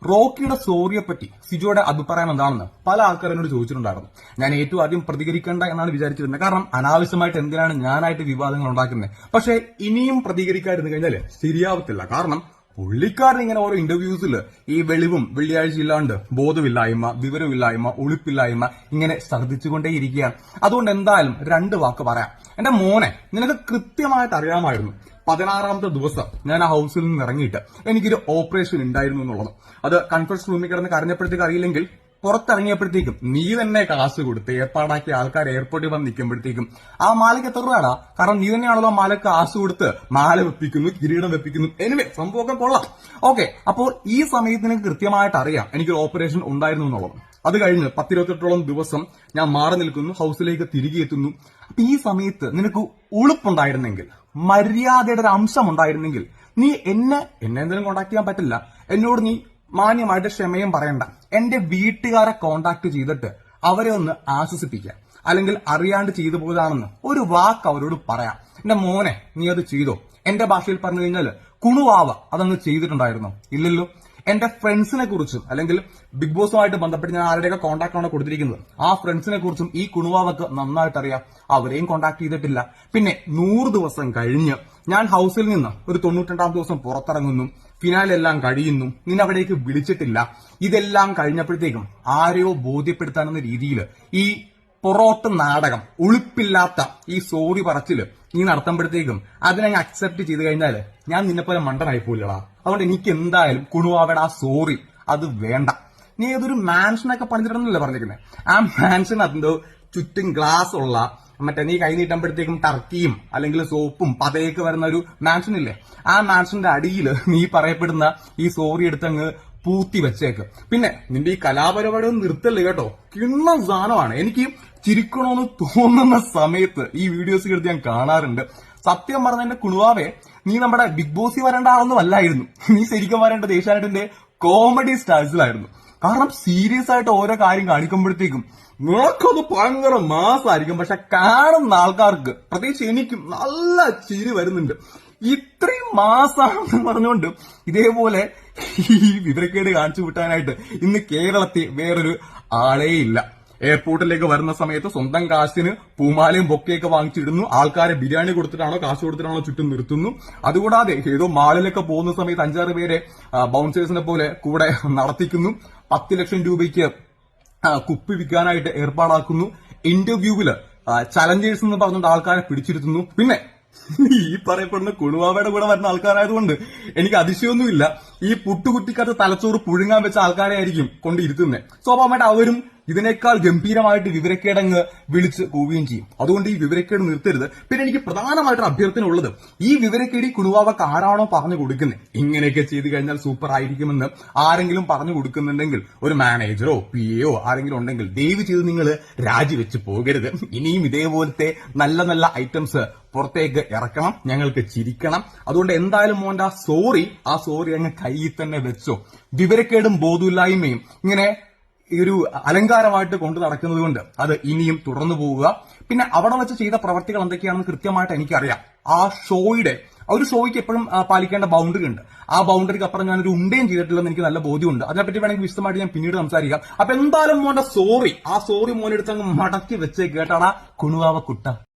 റോക്കിയുടെ സോറിയെ പറ്റി സിജോയുടെ അഭിപ്രായം എന്താണെന്ന് പല ആൾക്കാരും എന്നോട് ചോദിച്ചിട്ടുണ്ടായിരുന്നു. ഞാൻ ഏറ്റവും ആദ്യം പ്രതികരിക്കേണ്ട എന്നാണ് വിചാരിച്ചിരുന്നത്. കാരണം അനാവശ്യമായിട്ട് എന്തിനാണ് ഞാനായിട്ട് വിവാദങ്ങൾ ഉണ്ടാക്കുന്നത്. പക്ഷെ ഇനിയും പ്രതികരിക്കാതിരുന്നു കഴിഞ്ഞാൽ ശരിയാവത്തില്ല. കാരണം പുള്ളിക്കാരൻ ഇങ്ങനെ ഓരോ ഇന്റർവ്യൂസിൽ ഈ വെളിവും വെള്ളിയാഴ്ച ഇല്ലാണ്ട് ബോധമില്ലായ്മ, വിവരമില്ലായ്മ, ഒളിപ്പില്ലായ്മ ഇങ്ങനെ ഛർദ്ദിച്ചുകൊണ്ടേയിരിക്കുകയാണ്. അതുകൊണ്ട് എന്തായാലും 2 വാക്ക് പറയാം. എന്റെ മോനെ, നിനക്ക് കൃത്യമായിട്ട് അറിയാമായിരുന്നു 16ാമത്തെ ദിവസം ഞാൻ ആ ഹൗസിൽ നിന്ന് ഇറങ്ങിയിട്ട് എനിക്കൊരു ഓപ്പറേഷൻ ഉണ്ടായിരുന്നു എന്നുള്ളത്. അത് കൺഫറൻസ് റൂമിൽ കിടന്ന് കരഞ്ഞപ്പോഴത്തേക്ക് അറിയില്ലെങ്കിൽ പുറത്തിറങ്ങിയപ്പോഴത്തേക്കും നീ തന്നെ കാശ് കൊടുത്ത് ഏർപ്പാടാക്കിയ ആൾക്കാർ എയർപോർട്ടിൽ വന്ന് നിൽക്കുമ്പോഴത്തേക്കും ആ മാലയ്ക്ക് എത്ര രൂപയാടാ? കാരണം നീ തന്നെയാണല്ലോ മാലയ്ക്ക് കാശ് കൊടുത്ത് മാല വെപ്പിക്കുന്നു, കിരീടം വെപ്പിക്കുന്നു. എനിവേ സംഭവമൊക്കെ കൊള്ളാം. ഓക്കെ, അപ്പോൾ ഈ സമയത്ത് നിനക്ക് കൃത്യമായിട്ട് അറിയാം എനിക്കൊരു ഓപ്പറേഷൻ ഉണ്ടായിരുന്നു എന്നുള്ളത്. അത് കഴിഞ്ഞ് 10-28ഓളം ദിവസം ഞാൻ മാറി നിൽക്കുന്നു, ഹൗസിലേക്ക് തിരികെ എത്തുന്നു. അപ്പൊ ഈ സമയത്ത് നിനക്ക് ഉളുപ്പുണ്ടായിരുന്നെങ്കിൽ, മര്യാദയുടെ ഒരു അംശം ഉണ്ടായിരുന്നെങ്കിൽ നീ എന്നെ എന്തെങ്കിലും കോണ്ടാക്ട് ചെയ്യാൻ പറ്റില്ല, എന്നോട് നീ മാന്യമായിട്ട് ക്ഷമയും പറയണ്ട. എന്റെ വീട്ടുകാരെ കോണ്ടാക്ട് ചെയ്തിട്ട് അവരെ ഒന്ന് ആശ്വസിപ്പിക്കുക, അല്ലെങ്കിൽ അറിയാണ്ട് ചെയ്തു പോയതാണെന്ന് ഒരു വാക്ക് അവരോട് പറയാം. എന്റെ മോനെ, നീ അത് ചെയ്തോ? എന്റെ ഭാഷയിൽ പറഞ്ഞു കഴിഞ്ഞാൽ കുണുവാവ അതങ്ങ് ചെയ്തിട്ടുണ്ടായിരുന്നോ? ഇല്ലല്ലോ. എന്റെ ഫ്രണ്ട്സിനെ കുറിച്ചും, അല്ലെങ്കിൽ ബിഗ് ബോസുമായിട്ട് ബന്ധപ്പെട്ട് ഞാൻ ആരുടെയൊക്കെ കോണ്ടാക്ട് ആണ് കൊടുത്തിരിക്കുന്നത്, ആ ഫ്രണ്ട്സിനെ കുറിച്ചും ഈ കുണുവാവക്ക് നന്നായിട്ട് അറിയാം. അവരെയും കോണ്ടാക്ട് ചെയ്തിട്ടില്ല. പിന്നെ 100 ദിവസം കഴിഞ്ഞ് ഞാൻ ഹൗസിൽ നിന്ന് ഒരു 92ാം ദിവസം പുറത്തിറങ്ങുന്നു, ഫിനാലെ എല്ലാം കഴിയുന്നു, നിന്നെ അവിടേക്ക് വിളിച്ചിട്ടില്ല. ഇതെല്ലാം കഴിഞ്ഞപ്പോഴത്തേക്കും ആരെയോ ബോധ്യപ്പെടുത്താനെന്ന രീതിയിൽ ഈ പൊറോട്ട് നാടകം, ഉളുപ്പില്ലാത്ത ഈ സോറി പറച്ചില് നീ നടത്തുമ്പോഴത്തേക്കും അതിനങ്ങ് അക്സെപ്റ്റ് ചെയ്ത് കഴിഞ്ഞാൽ ഞാൻ നിന്നെപ്പോലെ മണ്ടനായി പോയില്ലടാ. അതുകൊണ്ട് എനിക്ക് എന്തായാലും കുണുവാവയുടെ ആ സോറി അത് വേണ്ട. നീ ഏതൊരു മാൻഷനൊക്കെ പണിതിട്ടുണ്ടല്ലേ പറഞ്ഞിരിക്കുന്നത്. ആ മാൻഷൻ അതെന്തോ ചുറ്റും ഗ്ലാസ് ഉള്ള മറ്റേ നീ കൈ നീട്ടുമ്പോഴത്തേക്കും ടർക്കിയും അല്ലെങ്കിൽ സോപ്പും പതയൊക്കെ വരുന്ന ഒരു മാൻഷൻ ഇല്ലേ, ആ മാൻഷന്റെ അടിയിൽ നീ പറയപ്പെടുന്ന ഈ സോറി എടുത്തങ്ങ് പൂത്തി വെച്ചേക്ക്. പിന്നെ നിന്റെ ഈ കലാപരിപാടി ഒന്നും നിർത്തല്ലേ കേട്ടോ. കിണ്ണം സാധനമാണ്. എനിക്ക് ചിരിക്കണമെന്ന് തോന്നുന്ന സമയത്ത് ഈ വീഡിയോസ് എടുത്ത് ഞാൻ കാണാറുണ്ട്. സത്യം പറഞ്ഞ എന്റെ കുണുവാവേ, നീ നമ്മുടെ ബിഗ് ബോസിൽ വരേണ്ട ആളൊന്നും അല്ലായിരുന്നു. നീ ശരിക്കും വരേണ്ടത് ഏഷ്യാനെറ്റിന്റെ കോമഡി സ്റ്റാഴ്സിലായിരുന്നു. കാരണം സീരിയസ് ആയിട്ട് ഓരോ കാര്യം കാണിക്കുമ്പോഴത്തേക്കും നിനക്കത് ഭയങ്കര മാസമായിരിക്കും. പക്ഷെ കാണുന്ന ആൾക്കാർക്ക്, പ്രത്യേകിച്ച് എനിക്കും നല്ല ചിരി വരുന്നുണ്ട്. ഇത്രയും മാസാണെന്ന് പറഞ്ഞുകൊണ്ട് ഇതേപോലെ ഈ വിവരക്കേട് കാണിച്ചു വിട്ടാനായിട്ട് ഇന്ന് കേരളത്തിൽ വേറൊരു ആളേ ഇല്ല. എയർപോർട്ടിലേക്ക് വരുന്ന സമയത്ത് സ്വന്തം കാശിന് പൂമാലയും ബൊക്കെയൊക്കെ വാങ്ങിച്ചിടുന്നു. ആൾക്കാരെ ബിരിയാണി കൊടുത്തിട്ടാണോ കാശ് കൊടുത്തിട്ടാണോ ചുറ്റും നിർത്തുന്നു. അതുകൂടാതെ ഏതോ മാളിലൊക്കെ പോകുന്ന സമയത്ത് 5-6 പേരെ ബൗൺസേഴ്സിനെ പോലെ കൂടെ നടത്തിക്കുന്നു. 10 ലക്ഷം രൂപയ്ക്ക് കുപ്പി വിൽക്കാനായിട്ട് ഏർപ്പാടാക്കുന്നു. ഇന്റർവ്യൂവില് ചലഞ്ചേഴ്സ് എന്ന് പറഞ്ഞുകൊണ്ട് ആൾക്കാരെ പിടിച്ചിരുത്തുന്നു. പിന്നെ ഈ പറയപ്പെടുന്ന കുണുവാവയുടെ കൂടെ വരുന്ന ആൾക്കാരായതുകൊണ്ട് എനിക്ക് അതിശയമൊന്നുമില്ല. ഈ പുട്ടുകുറ്റിക്കകത്ത് തലച്ചോറ് പുഴുങ്ങാൻ വെച്ച ആൾക്കാരെ ആയിരിക്കും കൊണ്ടിരുത്തുന്നത്. സ്വാഭാവികമായിട്ട് അവരും ഇതിനേക്കാൾ ഗംഭീരമായിട്ട് വിവരക്കേടങ്ങ് വിളിച്ച് കൂവുകയും ചെയ്യും. അതുകൊണ്ട് ഈ വിവരക്കേട് നിർത്തരുത്. പിന്നെ എനിക്ക് പ്രധാനമായിട്ടൊരു അഭ്യർത്ഥന ഉള്ളത്, ഈ വിവരക്കേട് ഈ കുണുവാവക്ക് ആരാണോ പറഞ്ഞു കൊടുക്കുന്നത്, ഇങ്ങനെയൊക്കെ ചെയ്തു കഴിഞ്ഞാൽ സൂപ്പർ ആയിരിക്കുമെന്ന് ആരെങ്കിലും പറഞ്ഞു കൊടുക്കുന്നുണ്ടെങ്കിൽ, ഒരു മാനേജറോ പിഎയോ ആരെങ്കിലും ഉണ്ടെങ്കിൽ ദയവ് ചെയ്ത് നിങ്ങൾ രാജിവെച്ച് പോകരുത്. ഇനിയും ഇതേപോലത്തെ നല്ല നല്ല ഐറ്റംസ് പുറത്തേക്ക് ഇറക്കണം, ഞങ്ങൾക്ക് ചിരിക്കണം. അതുകൊണ്ട് എന്തായാലും മോന്റെ ആ സോറി അങ്ങ് കയ്യിൽ തന്നെ വെച്ചോ. വിവരക്കേടും ബോധമില്ലായ്മയും ഇങ്ങനെ ഒരു അലങ്കാരമായിട്ട് കൊണ്ടു നടക്കുന്നത് കൊണ്ട് അത് ഇനിയും തുടർന്നു പോവുക. പിന്നെ അവിടെ വെച്ച് ചെയ്ത പ്രവർത്തികൾ എന്തൊക്കെയാണെന്ന് കൃത്യമായിട്ട് എനിക്കറിയാം. ആ ഷോയ്ക്ക് എപ്പോഴും പാലിക്കേണ്ട ബൗണ്ടറി ഉണ്ട്. ആ ബൗണ്ടറിക്ക് അപ്പുറം ഞാനൊരു ഉണ്ടയും ചെയ്തിട്ടില്ലെന്ന് എനിക്ക് നല്ല ബോധ്യമുണ്ട്. അതിനെപ്പറ്റി വേണമെങ്കിൽ വിശദമായിട്ട് ഞാൻ പിന്നീട് സംസാരിക്കാം. അപ്പൊ എന്തായാലും മോന്റെ സോറി മോനെടുത്ത് അങ്ങ് മടക്കി വെച്ചേ കേട്ടാടാ കുണുവാവ കുട്ട.